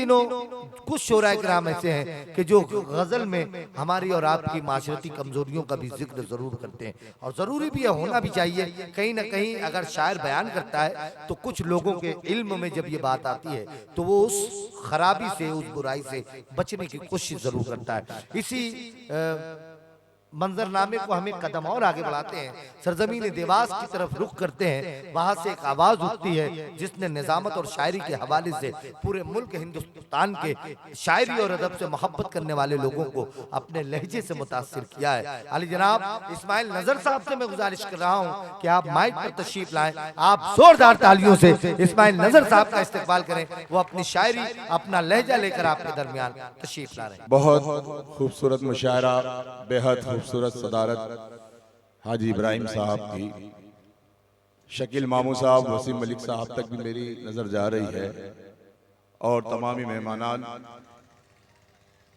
दिनों कुछ शोराए किराम ऐसे हैं कि जो गजल में हमारी और आपकी माशरती कमजोरियों का भी जिक्र जरूर करते हैं, और जरूरी भी है, होना भी चाहिए। कहीं ना कहीं अगर शायर बयान करता है तो कुछ लोगों के इल्म में जब ये बात आती है तो वो उस खराबी से, उस बुराई से बचने की कोशिश जरूर करता है। इसी मंजरनामे को हमें कदम और आगे बढ़ाते हैं, सरजमीन देवास की तरफ रुख करते हैं। वहां से एक आवाज उठती है जिसने निजामत और शायरी के हवाले से पूरे मुल्क हिंदुस्तान के शायरी और अदब से मोहब्बत करने वाले लोगों को अपने लहजे से मुतासिर किया है। अली जनाब इस्माइल नजर साहब से मैं गुजारिश कर रहा हूं कि आप माइक पर तशरीफ लाएं, आप जोरदार तालियों से इस्माइल नजर साहब का इस्तकबाल करें। वो अपनी शायरी, अपना लहजा लेकर आपके दरमियान तशरीफ ला रहे हैं। बहुत खूबसूरत मुशायरा, बेहद खूबसूरत सदारत हाजी इब्राहिम साहब की। शकील मामू साहब, वसीम मलिक साहब तक भी मेरी नजर जा रही है, और तमामी मेहमानान।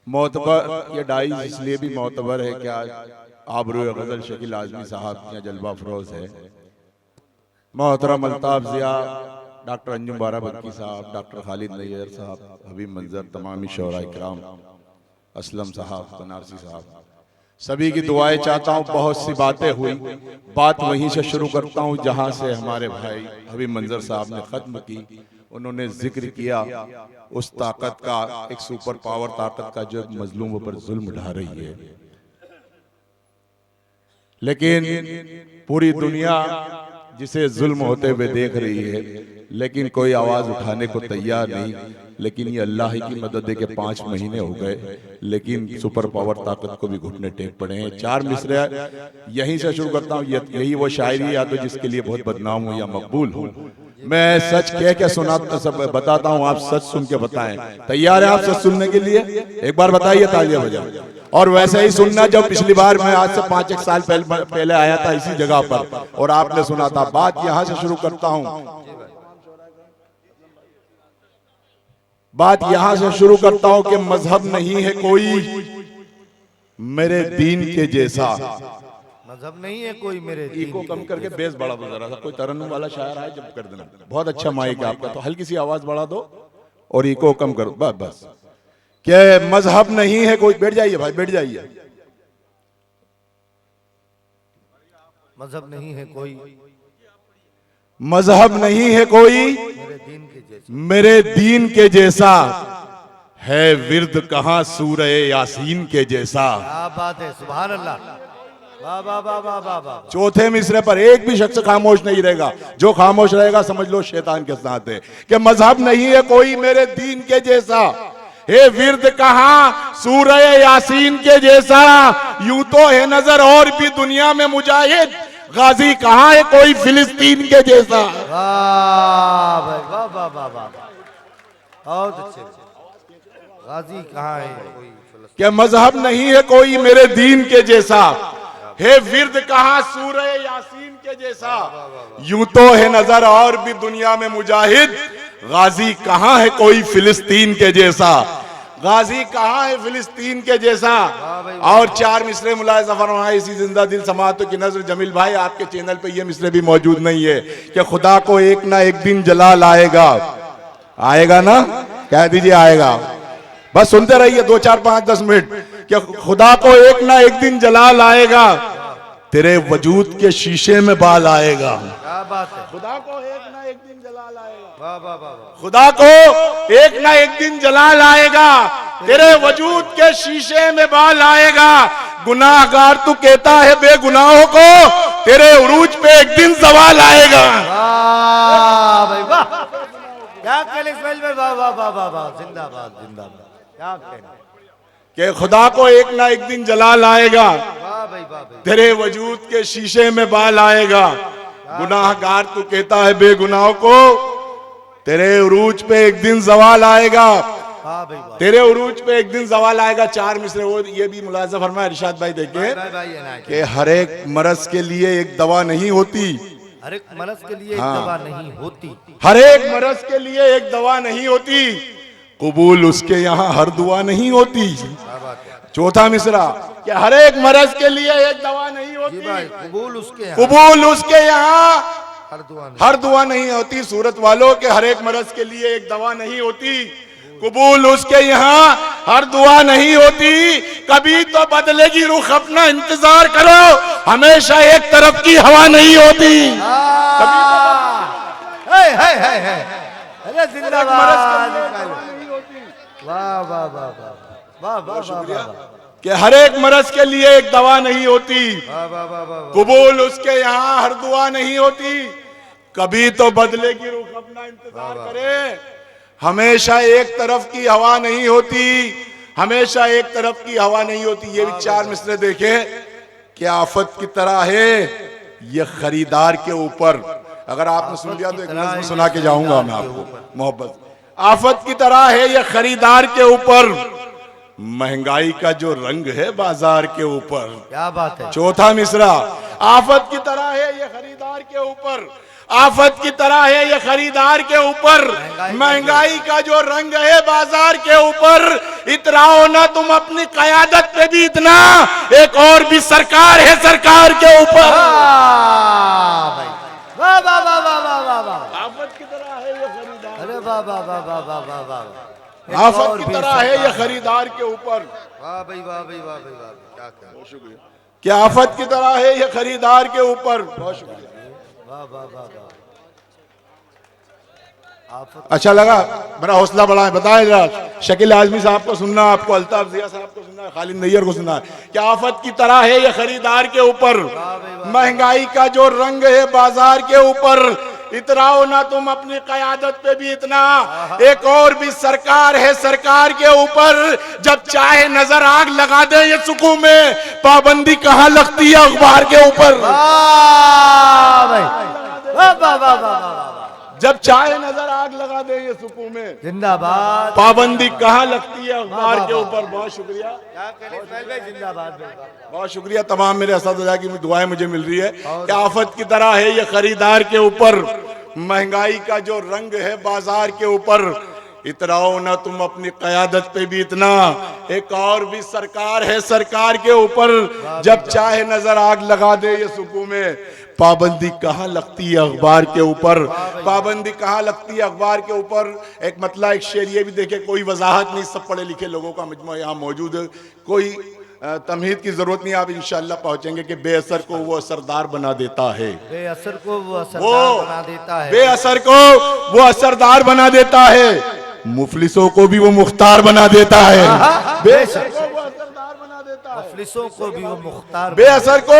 मोतबर ये डाइज इसलिए भी मोतबर है कि आज आबरूए गजल शकील आजमी साहब की जलवा फरोज है। मोहतरम अल्ताफ जिया, डॉक्टर अंजुम बाराबंकी साहब, डॉक्टर खालिद नैयर साहब, हबीब मंजर, तमामी शोरा इकराम, असलम साहब, बनारसी साहब, सभी की दुआएं चाहता हूँ। बहुत सी बातें हुई, बात वहीं से शुरू करता हूँ जहाँ से हमारे भाई हबीब मंजर साहब ने खत्म की। उन्होंने जिक्र किया उस ताकत का, एक सुपर पावर ताकत का जो मजलूमों पर जुल्म ढा रही है, लेकिन पूरी दुनिया जिसे जुल्म होते हुए देख रही है, लेकिन कोई आवाज उठाने को तैयार नहीं। लेकिन ये अल्लाह ही की मदद है कि 5 महीने हो गए, लेकिन सुपर पावर ताकत को भी घुटने टेक पड़े हैं। 4 मिसरे यहीं से शुरू करता हूँ। यही वो शायरी या तो जिसके लिए बहुत बदनाम हो या मकबूल हो। मैं सच कह के सुनाता, सब बताता हूँ, आप सच सुन के बताएं। तैयार है आप सच सुनने के लिए? एक बार बताइए, तालियां बजाओ। और वैसे ही सुनना जब पिछली बार मैं आज से 5-1 साल पहले आया था इसी जगह पर और आपने सुना था। बात यहां से शुरू करता हूं, बात यहां से शुरू करता हूं कि मजहब नहीं है कोई मेरे दीन के जैसा। मजहब नहीं है कोई मेरे दीन को कम करके बेस बढ़ा दो जरा सा। कोई तरन्नुम वाला शायर आए जब कर देना। बहुत अच्छा माइक है आपका, तो हल्की सी आवाज बढ़ा दो और इको कम करो, बस। क्या मजहब नहीं है कोई? बैठ जाइए भाई, बैठ जाइए। मजहब नहीं है कोई, मजहब नहीं है कोई मेरे दीन के जैसा, है विर्द कहां सूरह यासीन के जैसा। क्या बात है, सुभान अल्लाह, वाह वाह वाह वाह वाह वाह। चौथे मिसरे पर एक भी शख्स खामोश नहीं रहेगा। जो खामोश रहेगा समझ लो शैतान के साथ है। कि मजहब नहीं है कोई मेरे दीन के जैसा, हे विर्द कहां सूरह यासीन के जैसा। यूं तो है नजर और भी दुनिया में मुजाहिद, गाजी कहां है कोई फिलिस्तीन के जैसा। वाह भाई, वाह वाह वाह वाह, बहुत अच्छे। गाजी कहां है कोई? क्या मजहब नहीं है कोई मेरे दीन के जैसा, हे विर्द कहां सूरह यासीन के जैसा। यूं तो है नजर और भी दुनिया में मुजाहिद, गाजी कहां है कोई फिलिस्तीन के जैसा। गाजी कहां है फिलिस्तीन के जैसा। और 4 मिसरे मुलाहिजा फरमाए इसी जिंदा दिल समातों की नजर। जमील भाई आपके चैनल पे ये मिसरे भी मौजूद नहीं है कि खुदा को एक ना एक दिन जलाल आएगा। आएगा ना? कह दीजिए आएगा। बस सुनते रहिए 2, 4, 5, 10 मिनट। कि खुदा को एक ना एक दिन जलाल आएगा, तेरे वजूद के शीशे में बाल आएगा। क्या बात है, खुदा को एक ना एक दिन जलाल आएगा। वाह वाह वाह। खुदा को एक ना एक दिन जलाल आएगा, तेरे वजूद के शीशे में बाल आएगा। गुनाहगार तू कहता है बेगुनाहों को, तेरे उरूज पे एक दिन सवाल आएगा। वाह भाई वाह, क्या कहने इस्माइल भाई, वाह वाह वाह वाह वाह, जिंदाबाद जिंदाबाद। क्या कहने कि खुदा को एक ना एक दिन जलाल आएगा, वाह भाई वाह भाई। तेरे वजूद के शीशे में बाल आएगा। गुनाहगार तू कहता है बेगुनाहों को, तेरे उरूज पे एक दिन सवाल आएगा। वाह भाई वाह, तेरे उरूज पे एक दिन सवाल आएगा। 4 मिसरे वो ये भी मुलाहिजा फरमाया इरशाद भाई देखिए कि हर एक मरज के लिए एक दवा नहीं होती। हर एक मरज के लिए एक दवा नहीं होती। हर एक मरज के लिए एक दवा नहीं होती, कबूल उसके यहाँ हर दुआ नहीं होती। चौथा मिसरा कि हर एक मरज के लिए एक दवा नहीं होती, कबूल उसके यहाँ हर दुआ नहीं होती। सूरत वालों के हर एक मरज के लिए एक दवा नहीं होती, कबूल उसके यहाँ हर दुआ नहीं होती, कभी तो बदलेगी रुख अपना इंतजार करो, हमेशा एक तरफ की हवा नहीं होती। अरे जिंदाबाद। वाह वाह वाह वाह वाह वाह शुक्रिया कि हर एक मरज के लिए एक दवा नहीं होती, कबूल उसके यहाँ हर दुआ नहीं होती, कभी तो बदलेगी रुख अपना इंतजार करे, हमेशा एक तरफ की हवा नहीं होती, हमेशा एक तरफ की हवा नहीं होती। ये भी चार मिसरे देखे क्या आफत की तरह है ये खरीदार के ऊपर। अगर आपने सुन लिया तो एक नज़्म सुना के जाऊंगा मैं आपको मोहब्बत। आफत की तरह है ये खरीदार के ऊपर, महंगाई का जो रंग है बाजार के ऊपर। क्या बात है। चौथा मिसरा, आफत की तरह है ये खरीदार के ऊपर, आफत की तरह है ये खरीदार के ऊपर, महंगाई का जो रंग है बाजार के ऊपर, इतराओ ना तुम अपनी कयादत पे भी इतना, एक और भी सरकार है सरकार के ऊपर। वाह वाह वाह वाह वाह वाह वाह। आफत की तरह है ये खरीदार, अरे वाह वाह वाह वाह वाह वाह वाह। आफत की तरह है ये खरीदार के ऊपर। वाह भाई वाह भाई वाह भाई वाह। क्या क्या शुक्रिया। क्या आफत की तरह है ये खरीदार के ऊपर। बहुत शुक्रिया। वाह वाह वाह वाह। अच्छा लगा, मेरा हौसला बढ़ाएं। बताएं जरा, शकील आजमी साहब को सुनना, आपको अल्ताफ जिया साहब को सुनना, खालिद नैयर को सुनना। क्या आफत की तरह है ये खरीदार के ऊपर, महंगाई का जो रंग है बाजार के ऊपर, इतराओ ना तुम अपनी कयादत पे भी इतना, एक और भी सरकार है सरकार के ऊपर, जब चाहे नजर आग लगा दे ये सुकून में, पाबंदी कहाँ लगती है अखबार के ऊपर। जब चाहे नजर आग लगा दे ये सुकून में, जिंदाबाद, पाबंदी कहाँ लगती है अखबार के ऊपर। बहुत शुक्रिया, जिंदाबाद। बहुत शुक्रिया तमाम मेरे असatज़ा की दुआएं मुझे मिल रही है। क्या आफत की तरह है ये खरीदार के ऊपर, महंगाई का जो रंग है बाजार के ऊपर, इतराओ ना तुम अपनी कयादत पे भी इतना, एक और भी सरकार है सरकार के ऊपर, जब चाहे नजर आग लगा दे ये सुकून में, पाबंदी कहाँ लगती है अखबार के ऊपर, पाबंदी कहाँ लगती है अखबार के ऊपर। एक मतलब एक शेर ये भी देखे, कोई वजाहत नहीं, सब पढ़े लिखे लोगों का मजमा यहाँ मौजूद है, कोई तमहीद की जरूरत नहीं, आप इंशाअल्लाह पहुंचेंगे कि बेअसर को वो असरदार बना देता है, बेअसर को वो असरदार बना देता है, बेअसर को वो असरदार बना देता है, मुफलिसों को भी वो मुख्तार बना देता है, बेअसर को वो असरदार बना देता है, मुफलिसों को भी वो मुख्तार, बेअसर को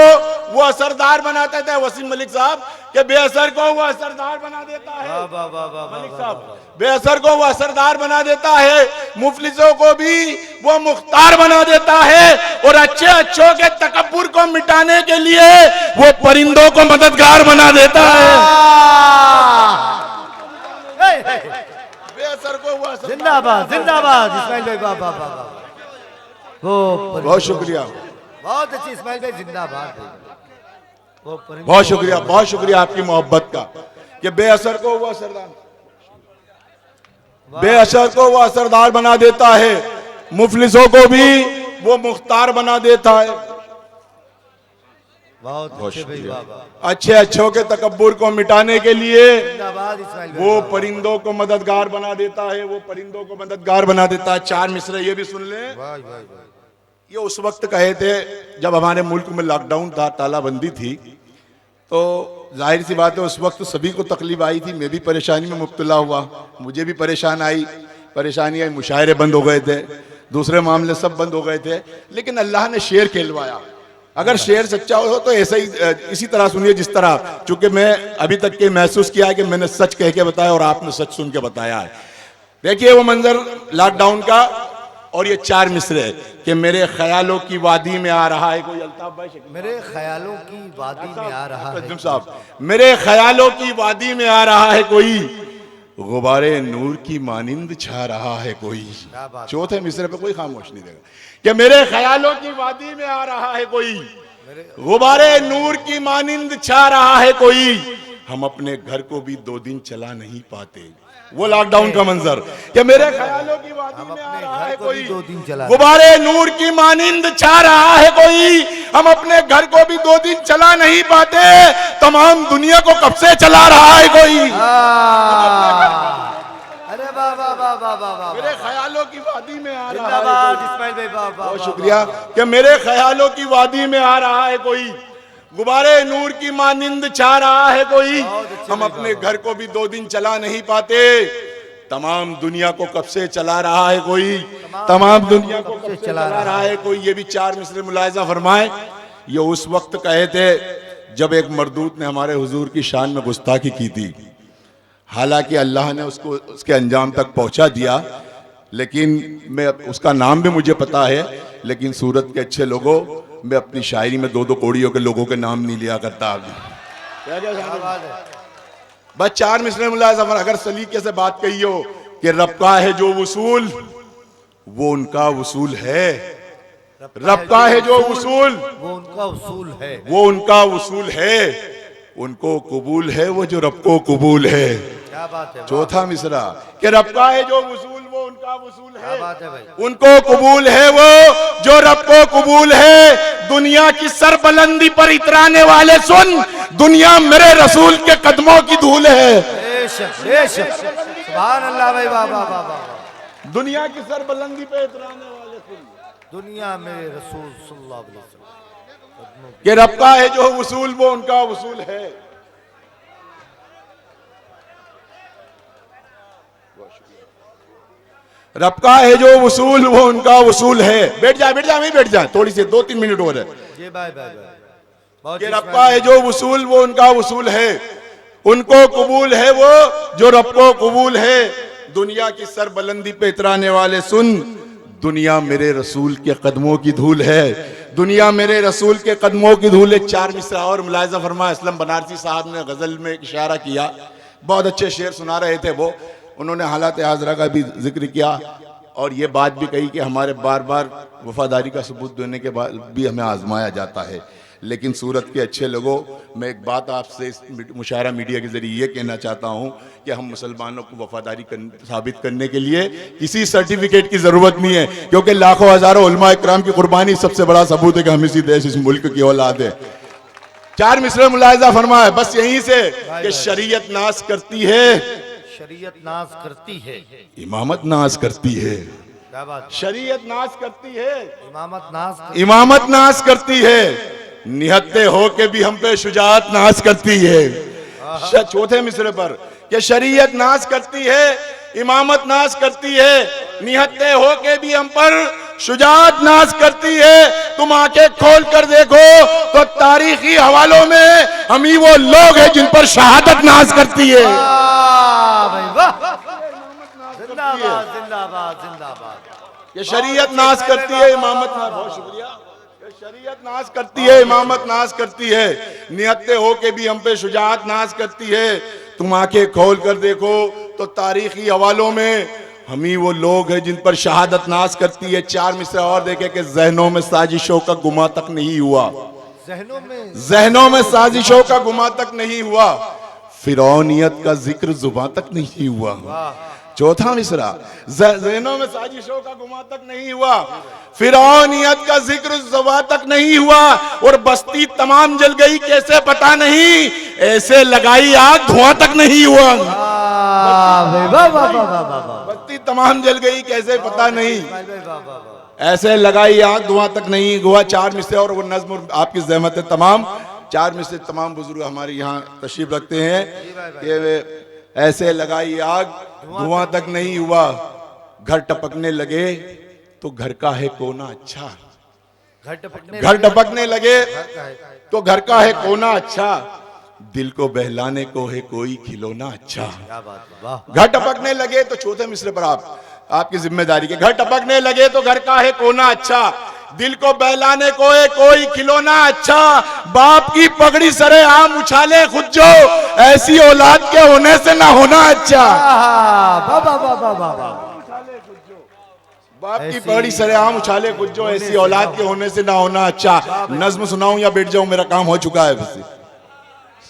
वो असरदार बनाता है। वसीम मलिक साहब के बेअसर को वो असरदार बना देता है, मलिक साहब बेअसर को वो असरदार बना देता है, मुफलिसों को भी वो मुख्तार बना देता है, और अच्छे अच्छों के तकब्बुर को मिटाने के लिए वो परिंदों को मददगार बना देता है। बेअसर को वो जिंदाबाद जिंदाबाद। इस्माइल भाई वाह वाह वाह। वो बहुत शुक्रिया, बहुत अच्छी इस्माइल भाई, जिंदाबाद। बहुत शुक्रिया, बहुत शुक्रिया आपकी मोहब्बत का, कि बेअसर को वो असरदार, बेअसर को वो असरदार बना देता है, मुफलिसों को भी वो मुख्तार बना देता है। बहुत शुक्रिया। अच्छे अच्छों के तकब्बुर को मिटाने के लिए जिंदाबाद इस्माइल भाई, वो परिंदों को मददगार बना देता है, वो परिंदों को मददगार बना देता है। चार मिसरे ये भी सुन लें। ये उस वक्त कहे थे जब हमारे मुल्क में लॉकडाउन था, तालाबंदी थी, तो जाहिर सी बात है उस वक्त सभी को तकलीफ आई थी, मैं भी परेशानी में मुब्तला हुआ, मुझे भी परेशानी आई, मुशायरे बंद हो गए थे, दूसरे मामले सब बंद हो गए थे, लेकिन अल्लाह ने शेर खेलवाया। अगर शेर सच्चा हो तो ऐसा ही इसी तरह सुनिए जिस तरह, चूंकि मैं अभी तक के महसूस किया है कि मैंने सच कह के बताया और आपने सच सुन के बताया है। देखिए वो मंजर लॉकडाउन का, और ये चार मिसरे कि मेरे ख्यालों की वादी में आ रहा है कोई। अल्ताफ भाई, मेरे ख्यालों की वादी में आ रहा है साहब, मेरे ख्यालों की वादी में आ रहा है कोई, गुबारे नूर की मानिंद छा रहा है कोई। चौथे मिसरे पे कोई खामोश नहीं देगा कि मेरे ख्यालों की वादी में आ रहा है कोई, गुबारे नूर की मानिंद छा रहा है कोई, हम अपने घर को भी 2 दिन चला नहीं पाते। वो लॉकडाउन का मंजर कि मेरे ख्यालों की वादी में आ रहा है कोई, गुबारे नूर की मानिंद छा रहा है कोई, हम अपने घर को भी 2 दिन चला नहीं पाते, तमाम दुनिया को कब से चला रहा है कोई। अरे वाह वाह वाह वाह वाह। मेरे है कोई। इस्माइल भाई, वाह, वाह, बहुत वाह, शुक्रिया वाह, कि मेरे ख्यालों की वादी में आ रहा है कोई, गुब्बारे नूर की मानिंद छा रहा है कोई। बहुत अच्छे हम भाई, अपने वाह, घर को भी 2 दिन चला नहीं पाते, तमाम दुनिया को कब से चला रहा है कोई, तमाम दुनिया को कब से चला रहा है कोई। ये भी 4 मिसरे मुलाहिजा फरमाए। ये उस वक्त कहे थे जब एक मरदूत ने हमारे हुजूर की शान में गुस्ताखी की थी। हालांकि अल्लाह ने उसको उसके अंजाम तक पहुंचा दिया, लेकिन मैं उसका नाम भी मुझे पता है, लेकिन सूरत के अच्छे लोगों, मैं अपनी शायरी में 2-2 कोड़ियों के लोगों के नाम नहीं लिया करता। बस 4 मिसरे मुलाहिजा। अगर सलीके से बात कही हो कि रब का है जो वसूल वो उनका वसूल है, रब का है जो वसूल वो उनका उसूल है, वो उनका वसूल है, उनको कबूल है वो जो रब को कबूल है। क्या बात है, चौथा मिसरा कि रब का है जो वसूल वो उनका वसूल क्या है, बात है भाई, उनको कबूल है वो जो रब को कबूल है। दुनिया की सरबलंदी पर इतराने वाले सुन, दुनिया मेरे रसूल के कदमों की धूल है। बेशक बेशक, सुभान अल्लाह भाई, वाह वाह वाह वाह। दुनिया की सरबलंदी पर इतराने वाले सुन, दुनिया में रसूल सल्लल्लाहु अलैहि वसल्लम कि रब का है जो वसूल वो उनका वसूल है। रब का है जो वसूल वो उनका वसूल है। बैठ जा वहीं बैठ जा, थोड़ी सी 2-3 मिनट और है। जी भाई भाई भाई, बहुत कि ही रब का है जो वसूल वो उनका वसूल है, उनको कबूल है वो जो रब को कबूल है। दुनिया की सरबलंदी पे इतराने वाले सुन, दुनिया मेरे रसूल के कदमों की धूल है, दुनिया मेरे रसूल के कदमों की धूल है। 4 मिसरा और मुलाहिजा फरमा। असलम बनारसी साहब ने गजल में एक इशारा किया, बहुत अच्छे शेर सुना रहे थे वो। उन्होंने हालात हाजरा का भी जिक्र किया और ये बात भी कही कि हमारे बार बार वफादारी का सबूत देने के बाद भी हमें आजमाया जाता है। लेकिन सूरत के अच्छे लोगों, मैं एक बात आपसे इस मुशायरा मीडिया के जरिए ये कहना चाहता हूँ कि हम मुसलमानों को वफादारी साबित करने के लिए किसी सर्टिफिकेट की ज़रूरत नहीं है, क्योंकि लाखों हज़ारों उलमा इकराम की कुर्बानी सबसे बड़ा सबूत है कि हम इसी देश इस मुल्क की औलाद है। 4 मिसरे मुलाहिजा फरमाए बस यहीं से कि शरीयत नाश करती है, शरीयत नाज करती है, इमामत नाश करती है। क्या बात, शरीयत नाश करती है, इमामत नाश करती है, निहत्ते हो के भी हम पे शुजाअत नाश करती है। चौथे मिसरे पर कि शरीयत नाश करती है, इमामत नाश करती है, निहत्ते हो के भी हम पर शुजाअत नाश करती है। तुम आंखें खोल कर देखो तो तारीखी हवालों में हम ही वो लोग हैं जिन पर शहादत नाश करती है। जिंदाबाद जिंदाबाद जिंदाबाद। ये शरीयत नाश करती है, इमामत नाश, बहुत शुक्रिया। ये शरीयत नाश करती है, इमामत नाश करती है, नियत्ते हो के भी हम पे शुजाअत नाश करती है। तुम आंखें खोल कर देखो तो तारीखी हवालों में हम ही वो लोग हैं जिन पर शहादत नाश करती है। 4 मिसरे और देखे कि जहनों में साजिशों का गुमा तक नहीं हुआ, जहनों में साजिशों का गुमा तक नहीं हुआ, फिरौनियत का जिक्र जुबान तक नहीं हुआ। चौथा मिसरा, ज़हनों में साजिशों का गुमा तक नहीं हुआ, फिरौनियत का जिक्र जुबान तक नहीं हुआ, और बस्ती तमाम जल गई कैसे पता नहीं, ऐसे लगाई आग धुआं तक नहीं हुआ। बस्ती तमाम जल गई कैसे पता नहीं, ऐसे लगाई आग धुआं तक नहीं हुआ। 4 मिसरे और वो नज्म और आपकी ज़हमत है तमाम। 4 मिसरे तमाम बुजुर्ग हमारे यहाँ तशरीफ रखते हैं कि ऐसे लगाई आग धुआं तक नहीं हुआ, घर टपकने लगे तो घर का है कोना अच्छा, घर टपकने लगे तो घर का है कोना अच्छा, दिल को बहलाने को है कोई खिलौना अच्छा। घर टपकने लगे तो चौथे मिसरे पर आपकी जिम्मेदारी के, घर टपकने लगे तो घर का है कोना अच्छा, दिल को बहलाने को है कोई खिलौना अच्छा, बाप की पगड़ी सरे आम उछाले खुद जो, ऐसी औलाद के होने से ना होना अच्छा। बाप की पगड़ी सरे आम उछाले खुद जो, ऐसी औलाद के होने से ना होना अच्छा। नज्म सुनाऊं या बैठ जाऊं, मेरा काम हो चुका है। बस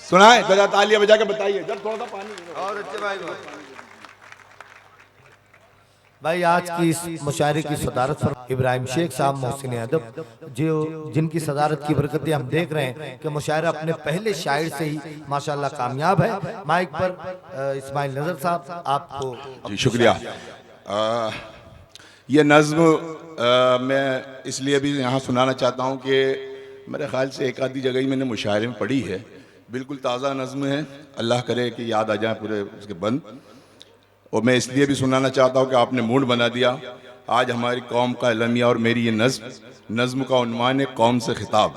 सुनाए, जरा तालियां बजा के बताइए, जरा थोड़ा सा पानी और अच्छे भाई आज की इस मुशायरे की सदारत पर इब्राहिम शेख साहब मोहसिन अदब, जो जिनकी सदारत की बरकतें हम देख रहे हैं कि मुशायरा अपने पहले शायर से ही माशाल्लाह कामयाब है। माइक पर इस्माइल नजर साहब, आपको जी शुक्रिया। ये नज़्म मैं इसलिए भी यहाँ सुनाना चाहता हूँ कि मेरे ख्याल से एक आधी जगह ही मैंने मुशायरे में पढ़ी है, बिल्कुल ताज़ा नज़्म है, अल्लाह करे कि याद आ जाए पूरे उसके बंद। और मैं इसलिए भी सुनाना चाहता हूँ कि आपने मूड बना दिया। आज हमारी कौम का अलमिया और मेरी ये नज़्म का उन्वान है कौम से खिताब,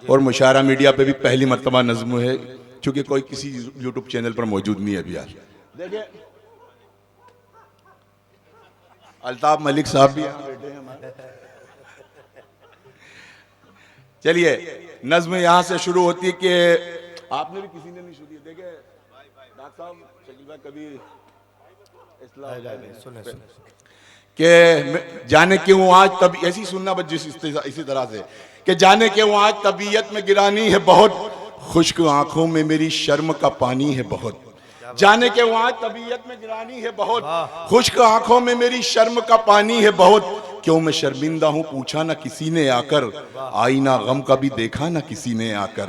और मुशायरा मीडिया पे भी पहली मरतबा नज़्म है, चूँकि कोई किसी यूट्यूब चैनल पर मौजूद नहीं है अभी। आज देखिए अल्ताफ मलिक साहब भी यहाँ बैठे हैं हमारे। चलिए नज़्म यहाँ से शुरू होती है कि आपने भी किसी ने नहीं सुनी। देखे डॉक्टर साहब शकील भाई कभी कि जाने क्यों आज तब ऐसी सुनना बस जिस इसी तरह से कि जाने क्यों आज तबीयत में गिरानी है बहुत, खुश्क आंखों में मेरी शर्म का पानी है बहुत। जाने के वहां तबीयत में गिरानी है बहुत, खुश्क आंखों में मेरी शर्म का पानी है बहुत। क्यों मैं शर्मिंदा हूँ पूछा ना किसी ने आकर, आईना गम का भी देखा ना किसी ने आकर।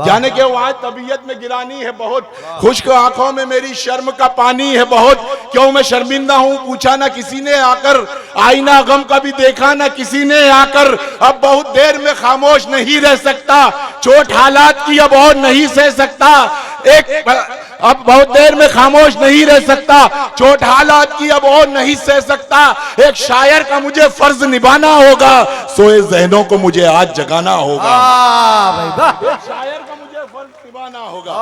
जाने के वहां तबीयत में गिरानी है बहुत, खुश्क आंखों में मेरी शर्म का पानी है बहुत। क्यों मैं शर्मिंदा हूँ पूछा ना किसी ने आकर, आईना गम का भी देखा ना किसी ने आकर। अब बहुत देर में खामोश नहीं रह सकता, चोट हालात की अब और नहीं सह सकता। अब बहुत देर में खामोश नहीं रह सकता, चोट हालात की अब और नहीं सह सकता। एक शायर का मुझे फर्ज निभाना होगा, सोए जहनों को मुझे आज जगाना होगा। एक शायर का मुझे फर्ज निभाना होगा,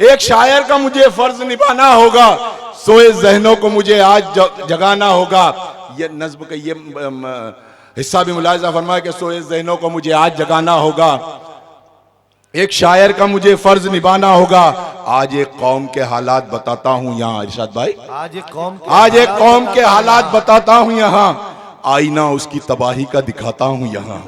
एक शायर का मुझे फर्ज निभाना होगा, सोए जहनों को मुझे आज जगाना होगा। ये नज़्म का ये हिस्सा भी मुलाहिज़ा फरमाया कि सोए जहनों को मुझे आज जगाना होगा। एक शायर का मुझे फर्ज निभाना होगा। आज एक कौम के हालात बताता हूँ यहाँ इरशाद भाई, आज एक कौम के हालात बताता हूँ यहाँ, आईना उसकी तबाही का दिखाता हूँ यहाँ।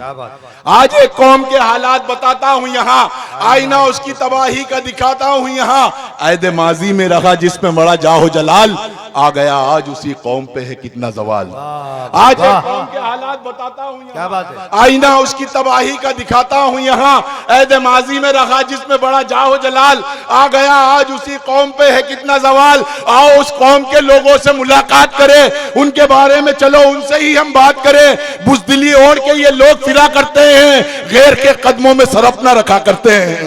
आज एक कौम के हालात बताता हूँ यहाँ, आईना उसकी तबाही का दिखाता हूँ यहाँ। ऐद माजी में रहा जिसमें बड़ा जाहो जलाल, आ गया आज उसी कौम पे है कितना जवाल। आज एक कौम के हालात बताता हूँ यहाँ, क्या बात है, आईना उसकी तबाही का दिखाता हूँ यहाँ। ऐद माजी में रहा जिसमें बड़ा जाहो जलाल, आ गया आज उसी कौम पे है कितना जवाल। आओ उस कौम के लोगों से मुलाकात करें, उनके बारे में चलो उनसे ही हम बात करें। बुज़दिली ओढ़ के ये लोग फिरा करते हैं, गैर के कदमों में सर अपना रखा करते हैं।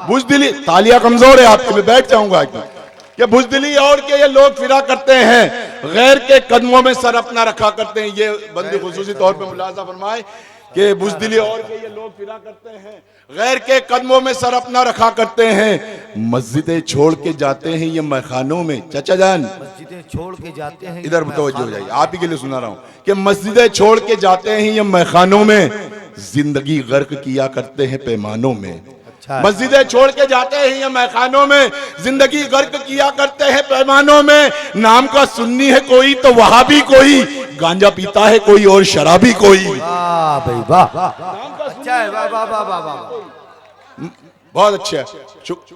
बुज़दिली तालियां कमजोर है आपकी, मैं बैठ जाऊंगा कि बुज़दिली ओढ़ के ये लोग फिरा करते हैं, गैर के कदमों में सर अपना रखा करते हैं। ये बंदे खुसूसी तौर पे मुलाज़ा फरमाए कि बुज़दिली ओढ़ के ये लोग फिरा करते हैं, गैर के कदमों में सर अपना रखा करते हैं। मस्जिदें छोड़ के जाते हैं ये मैखानों में, चाचा जान मस्जिदें छोड़ के जाते हैं, इधर मुतवज्जो हो जाइए, आप ही के लिए सुना रहा हूँ कि मस्जिदें छोड़ के जाते हैं ये मैखानों में, जिंदगी गर्क किया करते हैं पैमानों में। मस्जिदें छोड़ के जाते हैं ये मैखानों में, जिंदगी गर्क किया करते हैं पैमानों में। नाम का सुन्नी है कोई तो वहाबी कोई, गांजा पीता है कोई और शराबी कोई। वाह भाई वाह, अच्छा है, वाह वाह वाह वाह वाह, बहुत अच्छा है।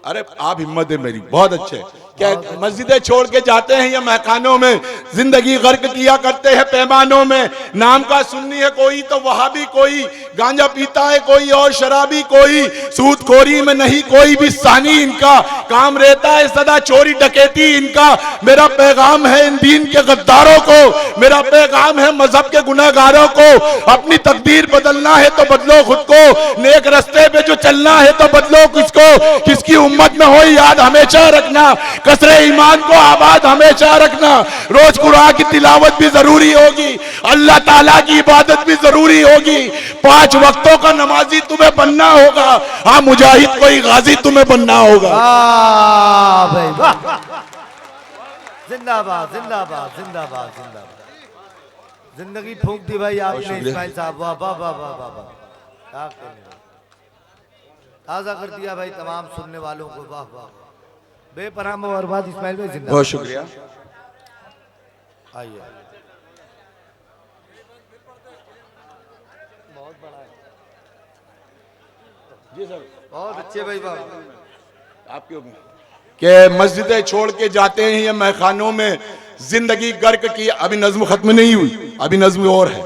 अरे आप हिम्मत है मेरी, बहुत अच्छे। क्या मस्जिदें छोड़ के जाते हैं ये महखानों में, जिंदगी गर्क किया करते हैं पैमानों में। नाम का सुन्नी है कोई तो वहाबी कोई, गांजा पीता है कोई और शराबी कोई। सूदखोरी में नहीं कोई भी सानी इनका, काम रहता है सदा चोरी डकैती इनका। मेरा पैगाम है इन दीन के गद्दारों को, मेरा पैगाम है मजहब के गुनहगारों को। अपनी तकदीर बदलना है तो बदलो खुद को, नेक रास्ते पे जो चलना है तो बदलो किसको। किसकी उम्मत में हो याद हमेशा रखना, कसरे ईमान को आबाद हमेशा रखना। रोज कुरान की तिलावत भी जरूरी होगी, अल्लाह ताला की इबादत भी जरूरी होगी। 5 वक्तों का नमाजी तुम्हें बनना होगा, हाँ मुजाहिद कोई गाजी तुम्हें बनना होगा। भाई जिंदाबाद जिंदाबाद जिंदाबाद जिंदाबाद, जिंदगी फूंक दी भाई आपने इस्माइल साहब, वाह वाह वाह वाह वाह, ताज़ा कर दिया भाई तमाम सुनने वालों को, वाह वाह, बेपनाह मुबारकबाद इस्माइल भाई, जिंदाबाद, बहुत शुक्रिया। आइए, बहुत बड़ा है जी सर, बहुत अच्छे भाई, वाह आपके के मस्जिदें छोड़ के जाते हैं ये महखानों में, जिंदगी गर्क की। अभी नज्म खत्म नहीं हुई, अभी नज्म और है।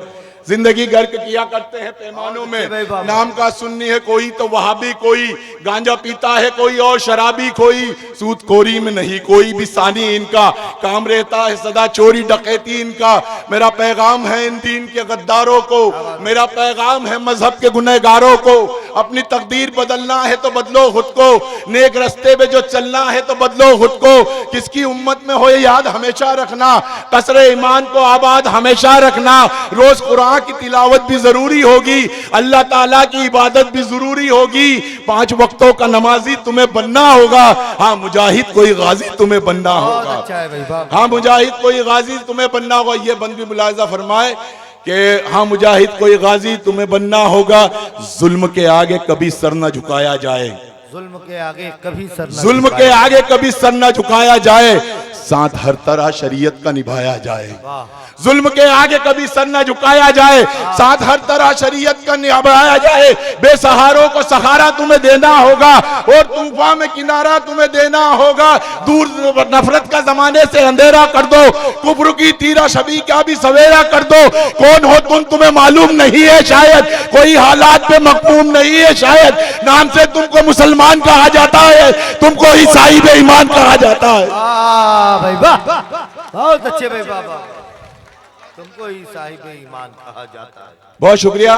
जिंदगी गर्क किया करते हैं पैमानों में। नाम का सुन्नी है कोई तो वहाबी, कोई गांजा पीता है कोई और शराबी, कोई सूदखोरी में नहीं कोई भी सानी, इनका काम रहता है सदा चोरी डकैती इनका। मेरा पैगाम है इन दीन के गद्दारों को, मेरा पैगाम है मजहब के गुनहगारों को, अपनी तकदीर बदलना है तो बदलो खुद को, नेक रास्ते पे जो चलना है तो बदलो खुद को। किसकी उम्मत में हो ये याद हमेशा रखना, कसरे ईमान को आबाद हमेशा रखना। रोज कुरान की तिलावत भी जरूरी होगी, अल्लाह ताला की इबादत भी जरूरी होगी, 5 वक्तों का नमाजी तुम्हें बनना होगा। हाँ मुजाहिद कोई गाजी तुम्हें बनना होगा, हाँ मुजाहिद कोई गाजी तुम्हें बनना होगा। ये बंद भी मुलाजा फरमाए कि हाँ मुजाहिद कोई गाजी तुम्हें बनना होगा। जुल्म के आगे कभी सर न झुकाया जाए, जुल्म के आगे कभी सर न जुल्म के आगे कभी सर न झुकाया जाए, साथ हर तरह शरीयत का निभाया जाए। जुल्म के आगे कभी सर न झुकाया जाए, साथ हर तरह शरीयत का निभाया जाए। बेसहारों को सहारा तुम्हें देना होगा और तूफान में किनारा तुम्हें देना होगा। दूर नफरत का जमाने से अंधेरा कर दो, कुफ्र की तीरा शबी का भी सवेरा कर दो। कौन हो तुम तुम्हें मालूम नहीं है शायद, कोई हालात पे मकमूम नहीं है शायद। नाम से तुमको मुसलमान कहा जाता है, तुमको ईसाई बेईमान कहा जाता है। भाई वाह, बहुत अच्छे भाई बाबा, तुमको ही साहिब ईमान कहा जाता है। बहुत शुक्रिया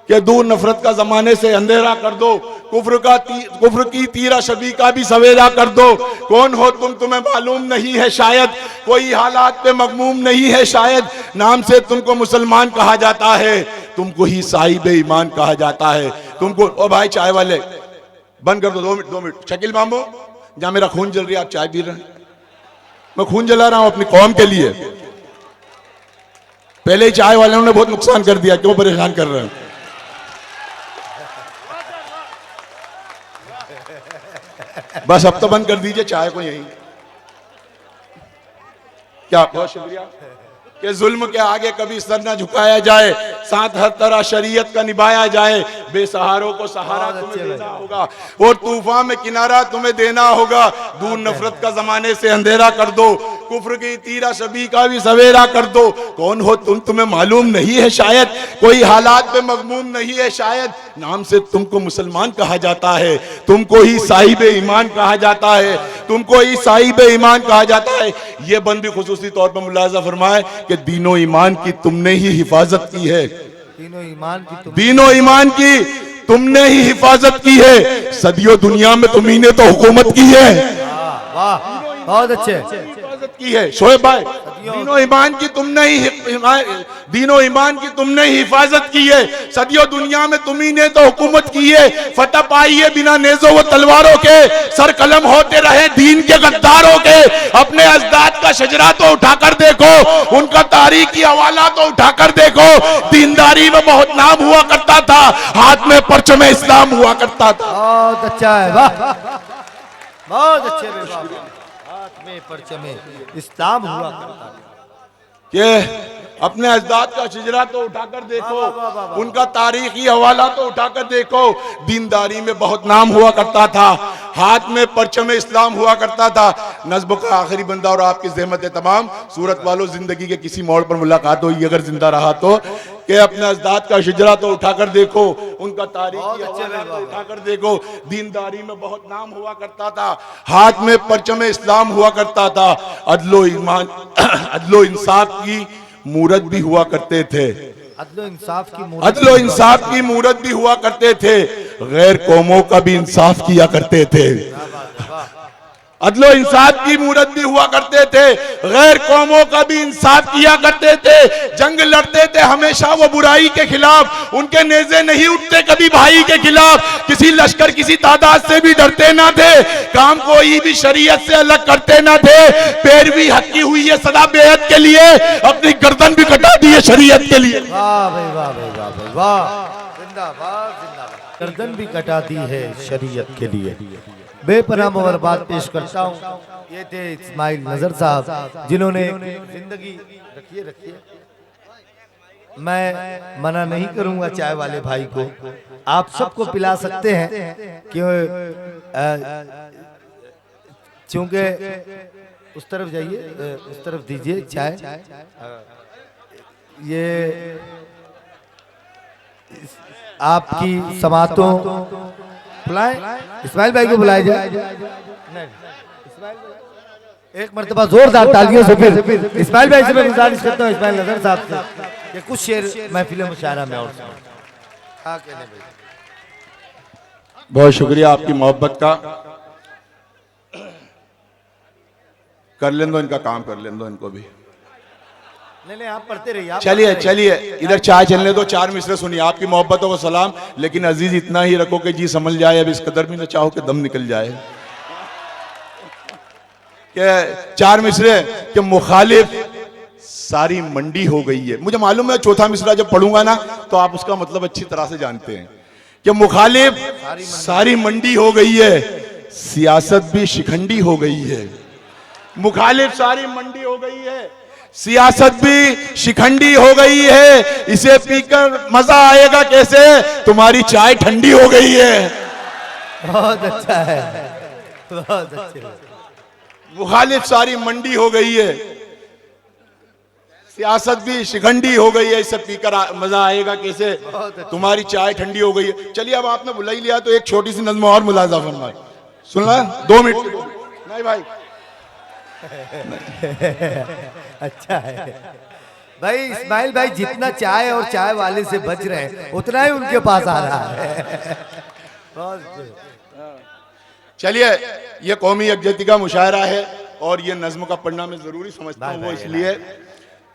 कि दूर नफरत का जमाने से अंधेरा कर दो, कुफ्र की तीरा शबी का भी सवेरा कर दो। कौन हो तुम तुम्हें मालूम नहीं है शायद, कोई हालात पे मगमूम नहीं है शायद। नाम से तुमको मुसलमान कहा जाता है, तुमको ही साहिब ईमान कहा जाता है। तुमको ओ भाई चाय वाले बंद कर दो, 2 मिनट। शकील मामू जहां मेरा खून जल रही है आप चाय पी रहे हैं, मैं खून जला रहा हूं अपनी कौम के लिए। पहले ही चाय वालों ने बहुत नुकसान कर दिया, क्यों परेशान कर रहे हैं? बस अब तो बंद कर दीजिए चाय को यहीं। क्या बहुत शुक्रिया कि जुल्म के आगे कभी सर न झुकाया जाए, साथ हर तरह शरीयत का निभाया जाए। बेसहारों को सहारा तुम्हें देना होगा और तूफान में किनारा तुम्हें देना होगा। दूर नफरत का जमाने से अंधेरा कर दो, कुफ्र की तीरा शबी का भी सवेरा कर दो। कौन हो तुम तुम्हें मालूम नहीं है शायद, कोई हालात में मगमूम नहीं है शायद। नाम से तुमको मुसलमान कहा जाता है, तुमको ही साहिब ईमान कहा जाता है, तुमको ही साहिब ईमान कहा जाता है। ये बंद भी खुसूसी तौर पर मुलाजा फरमाए कि दीनो ईमान की तुमने ही हिफाजत की है, दीनो ईमान की तुमने ही हिफाजत की है। सदियों दुनिया में तुम्ही ने तो हुकूमत की है। वाह बहुत अच्छे, हिफाजत की है शोएब भाई। दीनो ईमान की तुमने ही हिफाजत की है। सदियों दुनिया में तुम्ही ने तो हुकूमत की है। फतह पाई है बिना नेज़ों व तलवारों के, सर कलम होते रहे दीन के गद्दारों के। अपने अजदाद का शजरा तो उठाकर देखो, उनका तारीखी हवाला तो उठाकर देखो। दीनदारी में बहुत नाम हुआ करता था, हाथ में परचम इस्लाम हुआ करता था। बहुत अच्छा है, वाह बहुत अच्छे, हाथ में परचम इस्लाम हुआ करता था। कि अपने अजदाद का शजरा तो उठाकर देखो, उनका तारीखी हवाला तो उठाकर देखो। दीनदारी में बहुत नाम हुआ करता था, हाथ में परचम इस्लाम हुआ करता था। नज़्म का आखिरी बंदा और आपकी ज़हमत तमाम सूरत वालों, जिंदगी के किसी मोड़ पर मुलाकात हुई अगर जिंदा रहा तो, कि अपने अजदाद का शजरा तो उठाकर देखो, उनका तारीखी हवाला तो उठाकर देखो। दीनदारी में बहुत नाम हुआ करता था, हाथ में परचम इस्लाम हुआ करता था। अदलो ईमान अदलो इंसाफ की मूरत भी हुआ करते थे, अदलो इंसाफ की मूरत भी हुआ करते थे। गैर कौमों का भी इंसाफ किया करते थे। अदलो इंसाफ की मूरत भी हुआ करते थे, गैर कौमों का भी इंसाफ किया करते थे। जंग लड़ते थे हमेशा वो बुराई के खिलाफ, उनके नेज़े नहीं उठते कभी भाई के खिलाफ। किसी लश्कर किसी तादाद से भी डरते ना थे, काम कोई भी शरीयत से अलग करते ना थे। पैरवी हक की हुई है सदा बेअत के लिए, अपनी गर्दन भी कटा दी है शरीयत के लिए। वाह भाई वाह भाई वाह भाई वाह, जिंदाबाद जिंदाबाद, गर्दन भी कटा दी है शरीयत के लिए। बेपनाह मुबारकबाद पेश करता हूँ। ये थे इस्माइल नजर साहब, जिन्होंने जिंदगी रखिए मैं मना नहीं करूंगा चाय वाले भाई को, आप सबको पिला सकते हैं क्यों, चूंकि उस तरफ जाइए, उस तरफ दीजिए चाय। ये आपकी समातों बुलाए, इस्माइल भाई को बुलाया जाए। एक मर्तबा जोरदार तालियों से फिर इस्माइल भाई से मैं गुजारिश करता हूँ, इस्माइल नजर साहब से, कि कुछ शेर महफिल मुशायरा में और सुनाएं। हाँ कहने भाई। बहुत शुक्रिया आपकी मोहब्बत का। कर लें दो इनका काम, कर लें दो इनको भी। नहीं आप पढ़ते रहिए। चलिए चलिए इधर चाय चलने दो, 4 मिसरे सुनिए। आपकी मोहब्बतों को सलाम, लेकिन अजीज इतना ही रखो कि जी समझ जाए, अब इस कदर भी ना चाहो कि दम निकल जाए। कि 4 मिसरे कि मुखालिफ सारी मंडी हो गई है। मुझे मालूम है चौथा मिसरा जब पढ़ूंगा ना तो आप उसका मतलब अच्छी तरह से जानते हैं कि मुखालिफ सारी मंडी हो गई है, सियासत भी शिखंडी हो गई है। मुखालिफ सारी मंडी हो गई है, सियासत भी शिखंडी हो गई है। इसे पीकर मजा आएगा कैसे, तुम्हारी चाय ठंडी हो गई है। बहुत अच्छा है, बहुत अच्छा। मुखालिफ सारी मंडी हो गई है, सियासत भी शिखंडी हो गई है। इसे पीकर मजा आएगा कैसे, तुम्हारी चाय ठंडी हो गई है। चलिए अब आपने बुला ही लिया तो एक छोटी सी नज़्म और मुलाजा फरमाए। सुनना 2 मिनट नहीं भाई। अच्छा है भाई। इस्माइल भाई जितना चाय और चाय वाले से बच रहे हैं उतना ही उनके पास आ रहा है। चलिए ये कौमी यकजहती का मुशायरा है और ये नज्म का पढ़ना मैं जरूरी समझता हूँ। वो इसलिए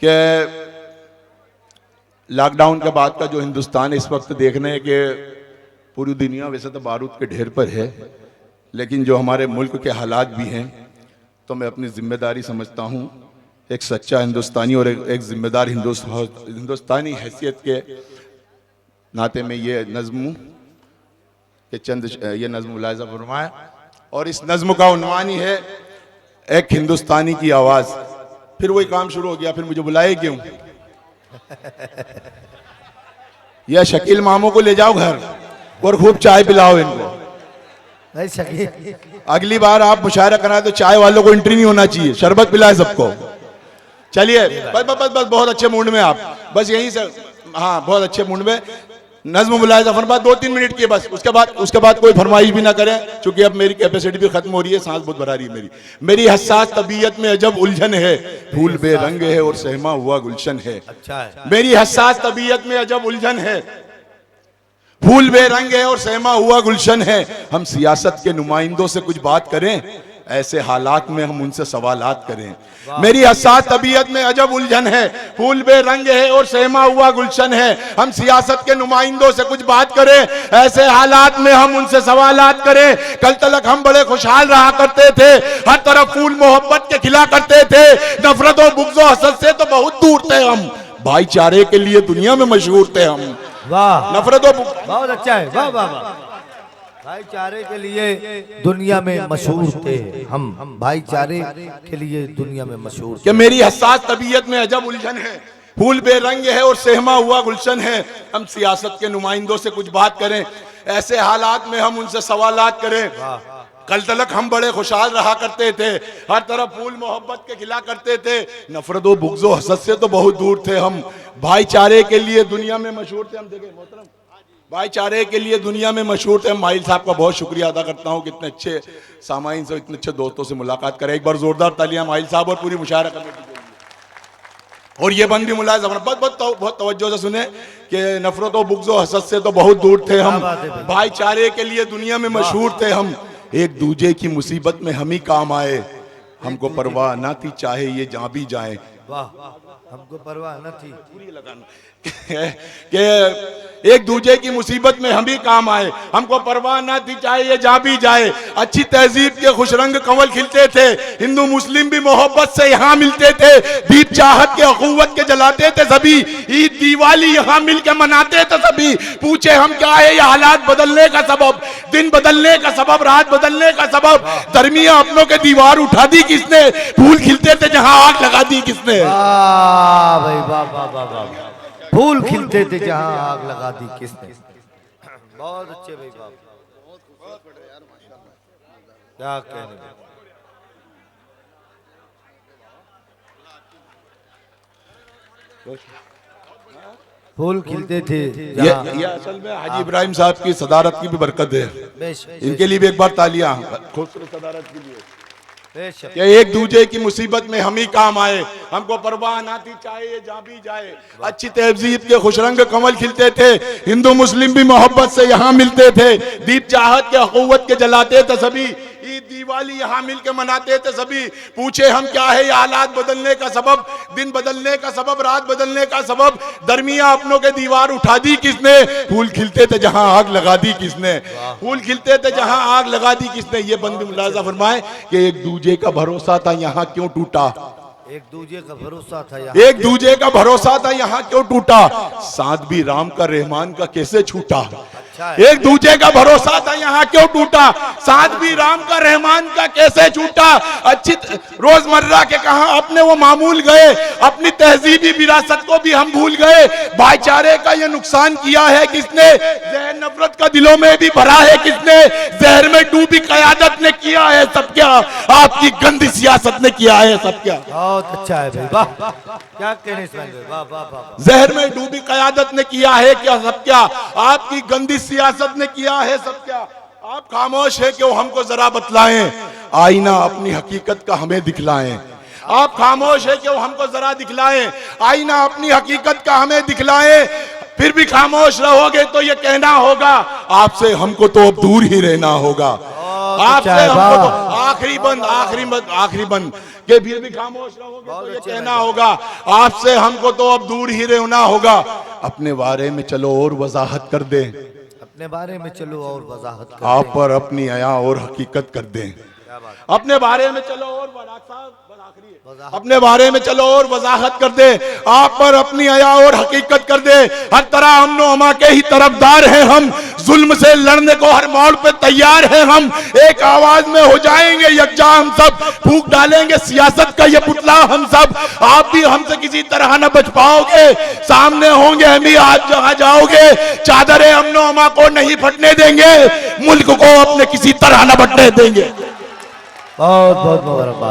कि लॉकडाउन के बाद का जो हिंदुस्तान इस वक्त देखने कि पूरी दुनिया वैसे तो बारूद के ढेर पर है, लेकिन जो हमारे मुल्क के हालात भी हैं, तो मैं अपनी जिम्मेदारी समझता हूँ एक सच्चा हिंदुस्तानी और एक जिम्मेदार हिंदुस्तानी हैसियत के नाते में ये नज्म के चंद ये नज्म मुलाजा फरमाया। और इस नज्म का उन्वान ही है एक हिंदुस्तानी की आवाज़। फिर वही काम शुरू हो गया, फिर मुझे बुलाए क्यों? यह शकील मामू को ले जाओ घर और खूब चाय पिलाओ इनको। अगली बार आप मुशायरा कराए तो चाय वालों को एंट्री नहीं होना चाहिए, शरबत पिलाए सबको। चलिए बस बस बस बहुत अच्छे मूड में आप, बस यहीं से, हाँ बहुत अच्छे मूड में। नज्म मुलाहिजा फरमा 2-3 मिनट की बस, उसके बाद कोई फरमाइश भी ना करें, क्योंकि अब मेरी कैपेसिटी भी खत्म हो रही है, सांस बहुत भरा रही है मेरी हसास तबीयत में अजब उलझन है, फूल बेरंग है और सहमा हुआ गुलशन है। अच्छा है। मेरी हसास तबीयत में अजब उलझन है, फूल बेरंग है और सहमा हुआ गुलशन है। हम सियासत के नुमाइंदों से कुछ बात करें, ऐसे हालात में हम उनसे सवालात करें। मेरी हसास तबीयत में अजब उलझन है, फूल बेरंग है और सहमा हुआ गुलशन है। हम सियासत के नुमाइंदों से कुछ बात करें, ऐसे हालात में हम उनसे सवालात करें। कल तलक हम बड़े खुशहाल रहा करते थे, हर तरफ फूल मोहब्बत के खिला करते थे, नफरत और बुग़्ज़ और हसद से तो बहुत दूर थे हम, भाईचारे के लिए दुनिया में मशहूर थे हम। वाह, नफरत और बहुत अच्छा है, वाह वाह वाह। भाईचारे के लिए दुनिया में मशहूर थे हम, भाईचारे के लिए दुनिया में मशहूर कि मेरी हसास तबीयत में अजब उलझन है, फूल बेरंग है और सहमा हुआ गुलशन है। हम सियासत के नुमाइंदों से कुछ बात करें, ऐसे हालात में हम उनसे सवालात करें। कल तलक हम बड़े खुशहाल रहा करते थे, हर तरफ फूल मोहब्बत के खिला करते थे, नफरत और बुग़्ज़ और हसद से तो बहुत दूर थे हम, भाईचारे के लिए दुनिया में मशहूर थे हम। देखें मोहतरम, भाईचारे के लिए दुनिया में मशहूर थे। माहिल साहब का बहुत शुक्रिया अदा करता हूँ कि इतने अच्छे सामाइन से, इतने अच्छे दोस्तों से मुलाकात करें। एक बार जोरदार तालियां माहिल साहब और पूरी मुशायरा कमेटी के लिए। और ये बंद भी मुलाज़ा बहुत तवज्जो से सुने कि नफरत और बुग़्ज़ और हसद से तो बहुत दूर थे हम, भाईचारे के लिए दुनिया में मशहूर थे हम, एक दूजे की मुसीबत में हम ही काम आए, हमको परवाह ना थी चाहे ये जहां भी जाए। वाह, हमको परवाह न थी कि एक दूजे की मुसीबत में हम ही काम आए, हमको परवाह ना थी चाहे ये जा भी जाए। अच्छी तहजीब के खुश रंग कंवल खिलते थे, हिंदू मुस्लिम भी मोहब्बत से यहाँ मिलते थे, दीप चाहत के अखुवत के जलाते थे सभी, ईद दिवाली यहाँ मिल के मनाते थे सभी। पूछे हम क्या है ये हालात बदलने का सबब, दिन बदलने का सबब, रात बदलने का सबब, दरमिया अपनों के दीवार उठा दी किसने, फूल खिलते थे जहाँ आग लगा दी किसने। भाई वाह वाह वाह वाह, फूल खिलते थे जहां आग लगा दी किसने। बहुत अच्छे भाई बाप, क्या कहने। फूल खिलते थे ये असल में हाजी इब्राहिम साहब की सदारत की भी बरकत है। इनके लिए भी एक बार तालियां खूबसूरत सदारत के लिए कि एक दूजे की मुसीबत में हम ही काम आए, हमको परवाह ना थी चाहे ये जहाँ भी जाए। अच्छी तहजीब के खुशरंग कमल खिलते थे, हिंदू मुस्लिम भी मोहब्बत से यहाँ मिलते थे, दीप चाहत के अखुवत के जलाते थे सभी, ईद दिवाली यहाँ मिल के मनाते थे सभी। पूछे हम क्या है ये हालात बदलने का सबब, दिन बदलने का सबब, रात बदलने का सबब, दरमिया अपनों के दीवार उठा दी किसने, फूल खिलते थे जहाँ आग लगा दी किसने, फूल खिलते थे जहाँ आग लगा दी किसने। ये बंद मुलाजा फरमाए कि एक दूजे का भरोसा था यहाँ क्यों टूटा, एक दूजे का भरोसा था यहाँ, एक दूजे का भरोसा था यहाँ क्यों टूटा, साथ भी राम का रहमान का कैसे छूटा। एक दूजे का भरोसा था यहाँ क्यों टूटा, साथ भी राम का रहमान का कैसे छूटा। अच्छी रोजमर्रा के कहा अपने वो मामूल गए, अपनी तहजीबी विरासत को भी हम भूल गए। भाईचारे का ये नुकसान किया है किसने, जहर नफरत का दिलों में भी भरा है किसने, जहर में डूबी क़यादत ने किया है सब क्या, आपकी गंदी सियासत ने किया है सब क्या। बहुत अच्छा है भाई, वाह क्या कहने से, वाह वाह वाह। जहर में डूबी क़यादत ने किया है क्या सब क्या, आपकी गंदी सियासत ने किया है सब क्या। आप खामोश है कि वो हमको जरा बतलाएं, आईना अपनी हकीकत का हमें दिखलाएं। आप खामोश है कि वो हमको जरा दिखलाएं, आईना अपनी हकीकत का हमें दिखलाएं। फिर भी खामोश रहोगे तो ये कहना होगा आपसे हमको तो अब दूर ही रहना होगा, आपसे हमको तो आखिरी बंद के फिर भी खामोश रहोगे तो ये कहना होगा आपसे हमको तो अब दूर ही रहना होगा। अपने बारे में चलो और वजाहत कर दें, अपने बारे में चलो और वजाहत कर आप पर अपनी आया और हकीकत कर दें, अपने बारे में चलो और अपने बारे में चलो और वजाहत कर दे, आप पर अपनी आया और हकीकत कर दे। हर तरह अमनो अमा के ही तरफदार हैं हम, जुल्म से लड़ने को हर मोड़ पे तैयार हैं हम। एक आवाज में हो जाएंगे यकजा हम सब, फूंक डालेंगे सियासत का ये पुतला हम सब। आप भी हमसे किसी तरह न बच पाओगे, सामने होंगे हम ही आप जहां जाओगे। चादरे अमनो अमा को नहीं फटने देंगे, मुल्क को अपने किसी तरह न बटने देंगे। बहुत बहुत मुबारकबाद।